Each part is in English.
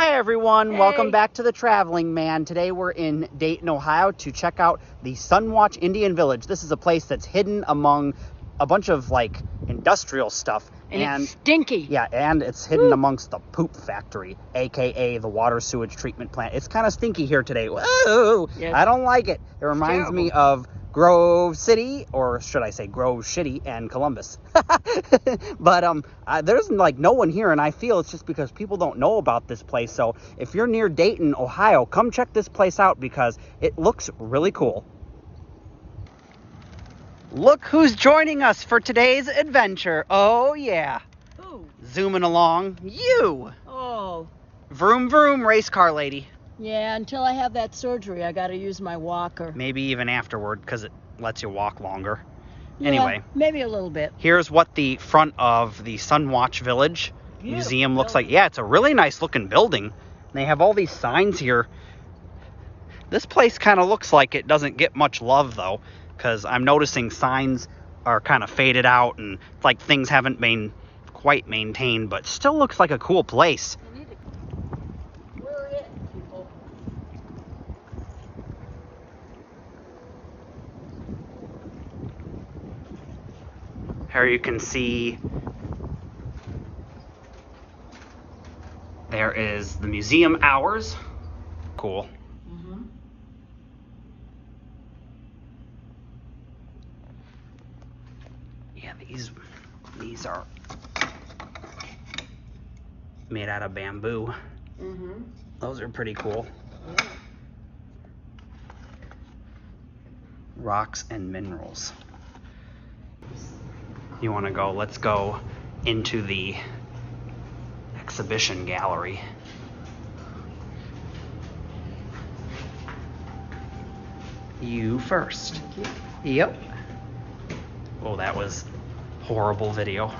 Hi everyone, Hey. Welcome back to The Traveling Man. Today we're in Dayton, Ohio to check out the Sunwatch Indian Village. This is a place that's hidden among a bunch of like industrial stuff. And it's stinky. Yeah, and it's hidden amongst the poop factory, aka the water sewage treatment plant. It's kind of stinky here today. Whoa! Yes. I don't like it. It reminds me of Grove City, or should I say Grove Shitty, and Columbus. But there's like no one here, and I feel it's just because people don't know about this place. So if you're near Dayton, Ohio, come check this place out because it looks really cool. Look who's joining us for today's adventure. Oh yeah. Who? Zooming along. You. Oh. Vroom vroom, race car lady. Yeah, until I have that surgery, I gotta use my walker. Maybe even afterward, because it lets you walk longer. Yeah, Anyway. Maybe a little bit. Here's what the front of the Sunwatch Village Museum looks like. Yeah, it's a really nice looking building. They have all these signs here. This place kind of looks like it doesn't get much love, though, because I'm noticing signs are kind of faded out and like things haven't been quite maintained, but still looks like a cool place. We're it, people. Here you can see there is the museum hours. Cool. Mm-hmm. Yeah, these are made out of bamboo. Mm-hmm. Those are pretty cool. Yeah. Rocks and minerals. You want to go? Let's go into the exhibition gallery. You first. Thank you. Yep. Oh, that was horrible video.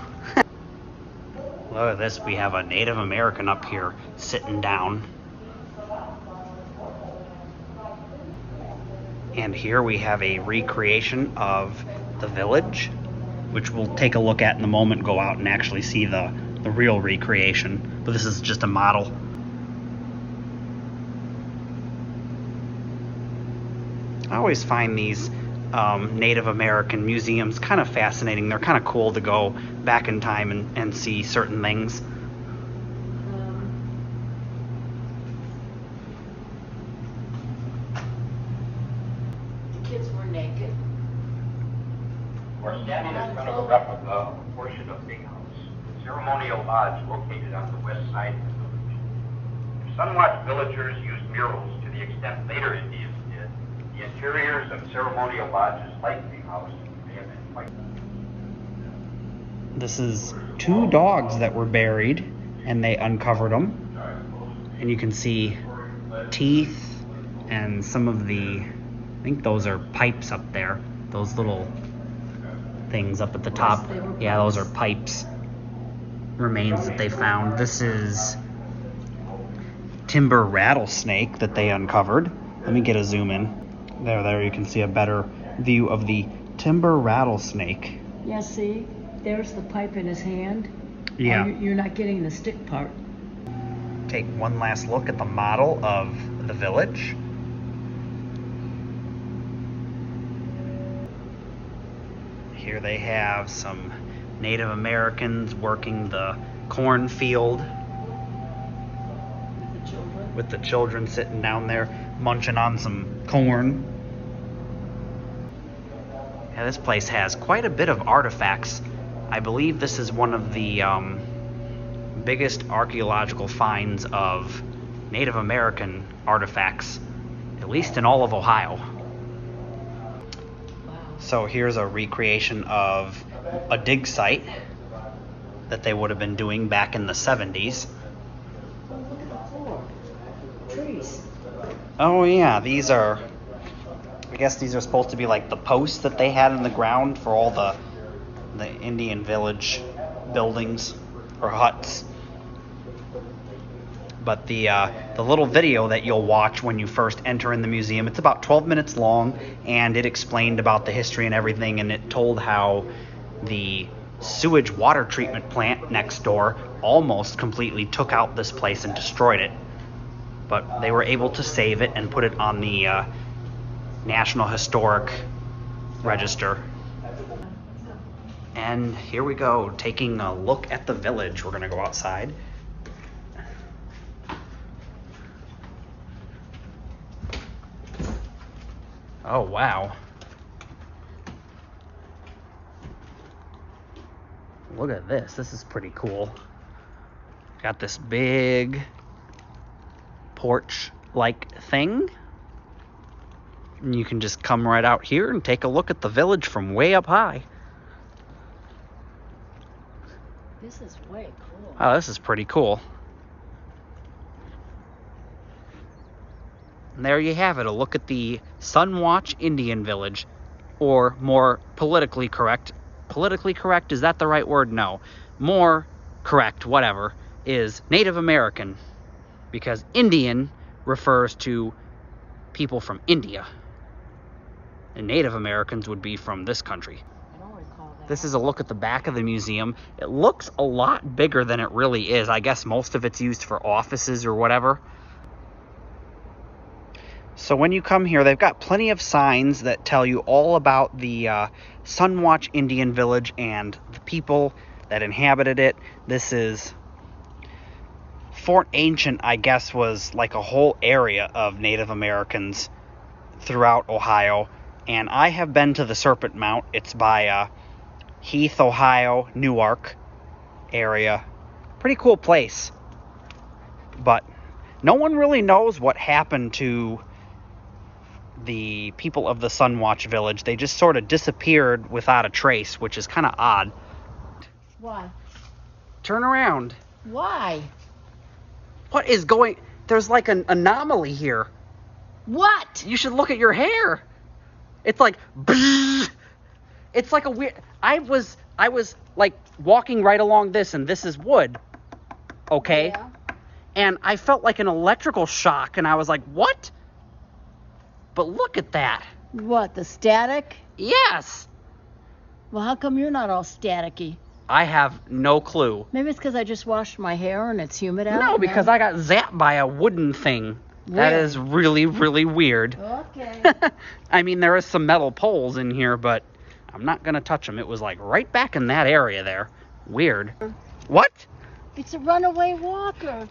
Look at this. We have a Native American up here sitting down. And here we have a recreation of the village, which we'll take a look at in a moment, go out and actually see the real recreation. But this is just a model. I always find these Native American museums kind of fascinating. They're kind of cool to go back in time and see certain things. The kids were naked. We're standing in front of a replica portion of Big House, ceremonial lodge located on the west side of the village. Sunwatch villagers used murals to the extent later Indians did. The interiors of ceremonial lodges like Big House may have been quite. This is 2 dogs that were buried, and they uncovered them. And you can see teeth and some of the, I think those are pipes up there. Those little things up at the top. Yeah, those are pipes. Remains that they found. This is timber rattlesnake that they uncovered. Let me get a zoom in. There you can see a better view of the timber rattlesnake. Yeah, see? There's the pipe in his hand. Yeah. Oh, you're not getting the stick part. Take one last look at the model of the village. Here they have some Native Americans working the cornfield The children. with the children sitting down there munching on some corn. Yeah, this place has quite a bit of artifacts. I believe this is one of the biggest archaeological finds of Native American artifacts, at least in all of Ohio. Wow. So here's a recreation of a dig site that they would have been doing back in the 70s. Oh, look at the floor. Trees. Oh yeah, these are, I guess these are supposed to be like the posts that they had in the ground for all the Indian village buildings or huts. But the little video that you'll watch when you first enter in the museum, it's about 12 minutes long, and it explained about the history and everything, and it told how the sewage water treatment plant next door almost completely took out this place and destroyed it. but they were able to save it and put it on the National Historic Register. And here we go, taking a look at the village. We're gonna go outside. Oh, wow. Look at this. This is pretty cool. Got this big porch-like thing. And you can just come right out here and take a look at the village from way up high. This is way cool. Oh, this is pretty cool. And there you have it, a look at the Sunwatch Indian Village, or more politically correct, is that the right word? No. More correct, whatever, is Native American, because Indian refers to people from India, and Native Americans would be from this country. I don't recall that. This is a look at the back of the museum. It looks a lot bigger than it really is. I guess most of it's used for offices or whatever. So when you come here, they've got plenty of signs that tell you all about the Sunwatch Indian Village and the people that inhabited it. This is Fort Ancient, I guess, was like a whole area of Native Americans throughout Ohio. And I have been to the Serpent Mount. It's by Heath, Ohio, Newark area. Pretty cool place. But no one really knows what happened to the people of the Sunwatch Village. They just sort of disappeared without a trace, which is kind of odd. Why? Turn around. Why? What is going... There's like an anomaly here. What? You should look at your hair. It's like... It's like a weird... I was like walking right along this, and this is wood. Okay? Yeah. And I felt like an electrical shock, and I was like, what? But look at that. What, the static? Yes. Well, how come you're not all staticky? I have no clue. Maybe it's because I just washed my hair and it's humid out. No, because I got zapped by a wooden thing. That Really? is really, really weird. Okay. I mean, there is some metal poles in here, but I'm not going to touch them. It was like right back in that area there. Weird. What? It's a runaway walker.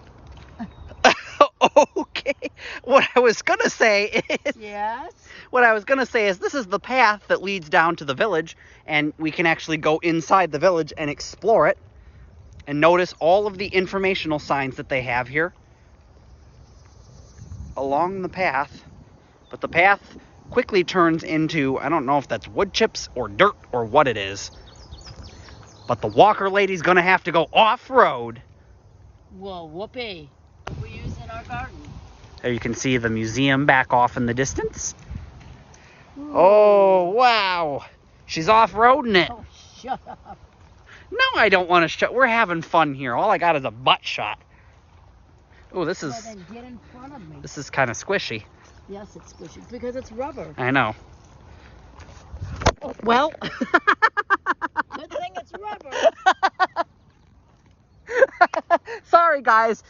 Okay. What I was going to say is... Yes? What I was going to say is this is the path that leads down to the village, and we can actually go inside the village and explore it and notice all of the informational signs that they have here along the path. But the path quickly turns into, I don't know if that's wood chips or dirt or what it is, but the walker lady's going to have to go off-road. Whoa, whoopee. We use in our garden. There you can see the museum back off in the distance. Oh, wow. She's off-roading it. Oh, shut up. No, I don't want to show. We're having fun here. All I got is a butt shot. Oh, this Well, is then get in front of me. kind of squishy. Yes, it's squishy because it's rubber. I know. Oh, well. Good thing it's rubber. Sorry, guys.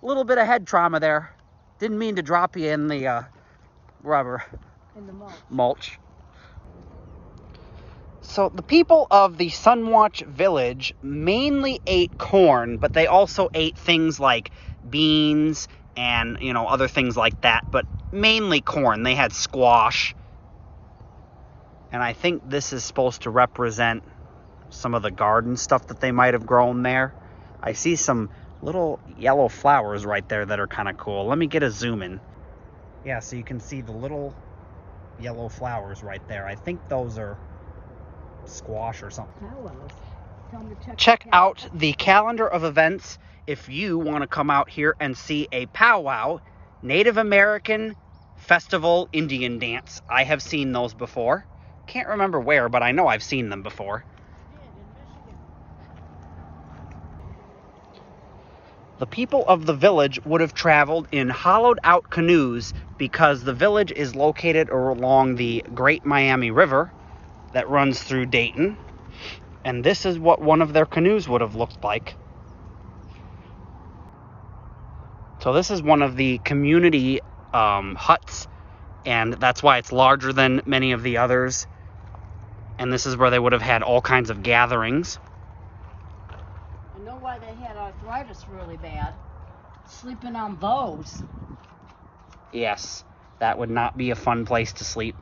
Little bit of head trauma there. Didn't mean to drop you in the rubber In the mulch. mulch. So the people of the Sunwatch Village mainly ate corn, but they also ate things like beans and, you know, other things like that, but mainly corn. They had squash. And I think this is supposed to represent some of the garden stuff that they might have grown there. I see some little yellow flowers right there that are kind of cool. Let me get a zoom in. Yeah, so you can see the little yellow flowers right there. I think those are squash or something. Powwows. Tell 'em to Check the calendar. out the calendar of events if you want to come out here and see a powwow Native American festival Indian dance. I have seen those before. Can't remember where, but I know I've seen them before. The people of the village would have traveled in hollowed-out canoes because the village is located along the Great Miami River that runs through Dayton. And this is what one of their canoes would have looked like. So this is one of the community huts, and that's why it's larger than many of the others. And this is where they would have had all kinds of gatherings. I know why they had arthritis really bad. Sleeping on those. Yes, that would not be a fun place to sleep.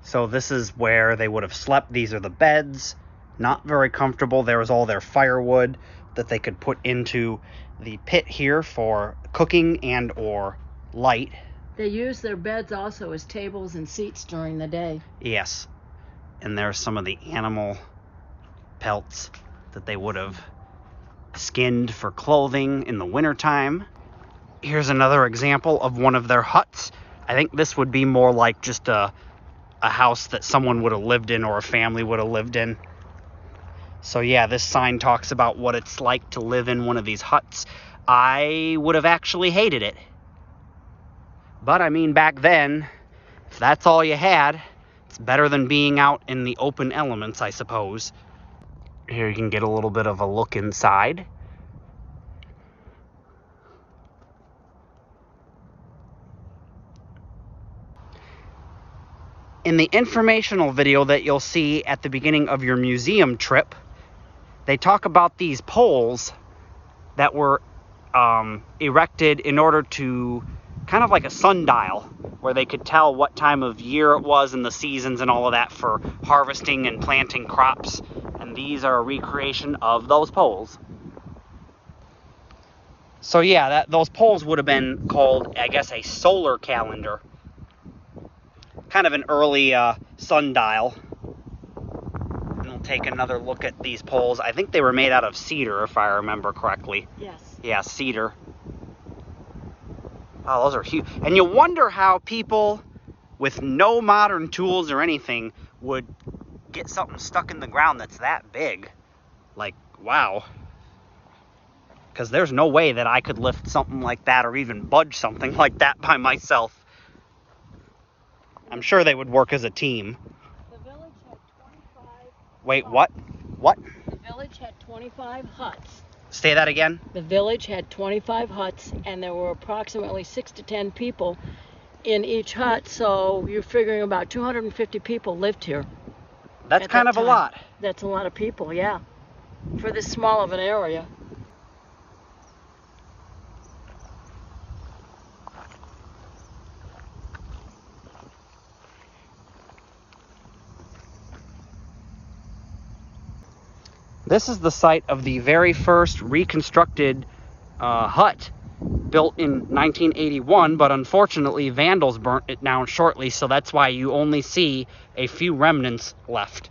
So this is where they would have slept. These are the beds. Not very comfortable. There was all their firewood that they could put into the pit here for cooking and or light. They use their beds also as tables and seats during the day. Yes. And there's some of the animal pelts that they would have skinned for clothing in the wintertime. Here's another example of one of their huts. I think this would be more like just a house that someone would have lived in or a family would have lived in. So yeah, this sign talks about what it's like to live in one of these huts. I would have actually hated it. But I mean, back then, if that's all you had, it's better than being out in the open elements, I suppose. Here you can get a little bit of a look inside. In the informational video that you'll see at the beginning of your museum trip, they talk about these poles that were erected in order to kind of like a sundial, where they could tell what time of year it was and the seasons and all of that for harvesting and planting crops. And these are a recreation of those poles. So yeah, those poles would have been called, I guess, a solar calendar. Kind of an early sundial. And we'll take another look at these poles. I think they were made out of cedar, if I remember correctly. Yes. Yeah, cedar. Oh, those are huge. And you wonder how people with no modern tools or anything would get something stuck in the ground that's that big. Like, wow. Because there's no way that I could lift something like that or even budge something like that by myself. I'm sure they would work as a team. The village had 25... Wait, what? What? The village had 25 huts. Say that again? The village had 25 huts, and there were approximately 6 to 10 people in each hut, so you're figuring about 250 people lived here. That's kind of a lot. That's a lot of people, yeah, for this small of an area. This is the site of the very first reconstructed hut built in 1981, but unfortunately vandals burnt it down shortly, so that's why you only see a few remnants left.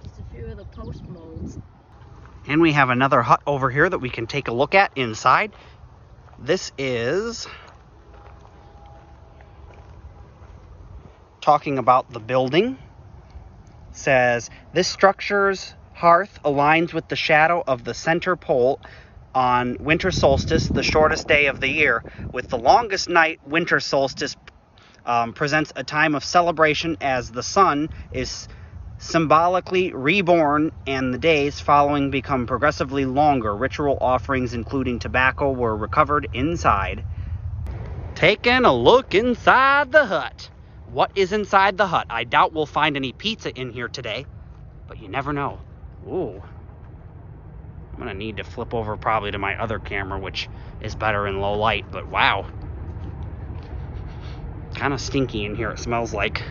Just a few of the post molds. And we have another hut over here that we can take a look at inside. This is talking about the building. It says, this structure's hearth aligns with the shadow of the center pole on winter solstice, the shortest day of the year. With the longest night, winter solstice presents a time of celebration as the sun is symbolically reborn and the days following become progressively longer. Ritual offerings, including tobacco, were recovered inside. Taking a look inside the hut. What is inside the hut? I doubt we'll find any pizza in here today, but you never know. Ooh. I'm going to need to flip over probably to my other camera, which is better in low light, but wow. Kind of stinky in here, it smells like.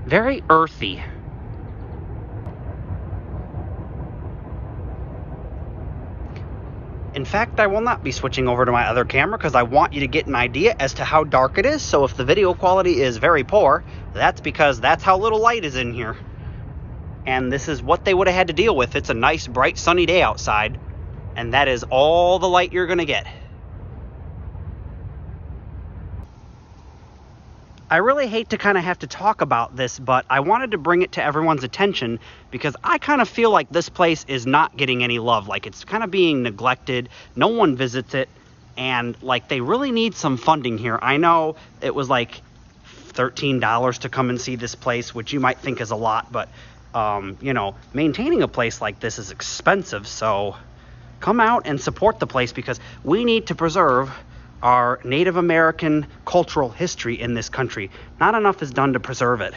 Very earthy. In fact, I will not be switching over to my other camera because I want you to get an idea as to how dark it is. So if the video quality is very poor, that's because that's how little light is in here. And this is what they would have had to deal with. It's a nice, bright, sunny day outside, and that is all the light you're going to get. I really hate to kind of have to talk about this, but I wanted to bring it to everyone's attention because I kind of feel like this place is not getting any love. Like, it's kind of being neglected. No one visits it, and like, they really need some funding here. I know it was like $13 to come and see this place, which you might think is a lot, but you know, maintaining a place like this is expensive, so come out and support the place because we need to preserve our Native American cultural history in this country. Not enough is done to preserve it,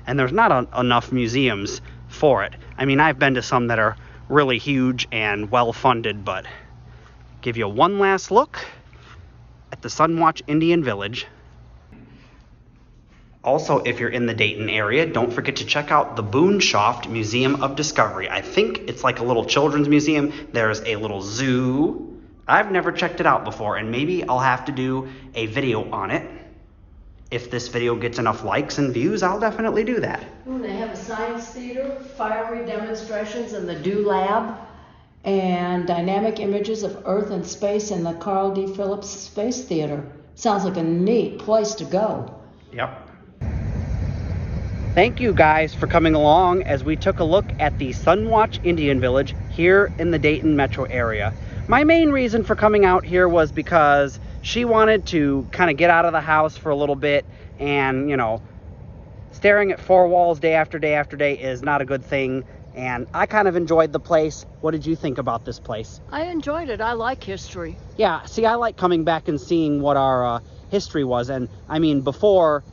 and there's not enough museums for it. I mean, I've been to some that are really huge and well funded, but give you one last look at the Sunwatch Indian Village. Also, if you're in the Dayton area, don't forget to check out the Boonshoft Museum of Discovery. I think it's like a little children's museum. There's a little zoo. I've never checked it out before, and maybe I'll have to do a video on it. If this video gets enough likes and views, I'll definitely do that. Ooh, they have a science theater, fiery demonstrations in the Do Lab, and dynamic images of Earth and space in the Carl D. Phillips Space Theater. Sounds like a neat place to go. Yep. Thank you guys for coming along as we took a look at the Sunwatch Indian Village here in the Dayton metro area. My main reason for coming out here was because she wanted to kind of get out of the house for a little bit, and, you know, staring at four walls day after day after day is not a good thing, and I kind of enjoyed the place. What did you think about this place? I enjoyed it. I like history. Yeah, see, I like coming back and seeing what our history was, and I mean, before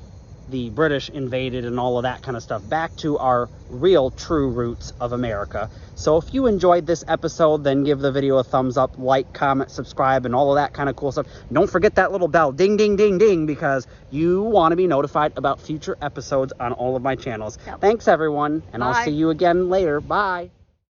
the British invaded and all of that kind of stuff, back to our real true roots of America. So if you enjoyed this episode, then give the video a thumbs up, like, comment, subscribe, and all of that kind of cool stuff. Don't forget that little bell, ding, ding, ding, ding, because you want to be notified about future episodes on all of my channels. Yep. Thanks, everyone, and Bye. I'll see you again later. Bye.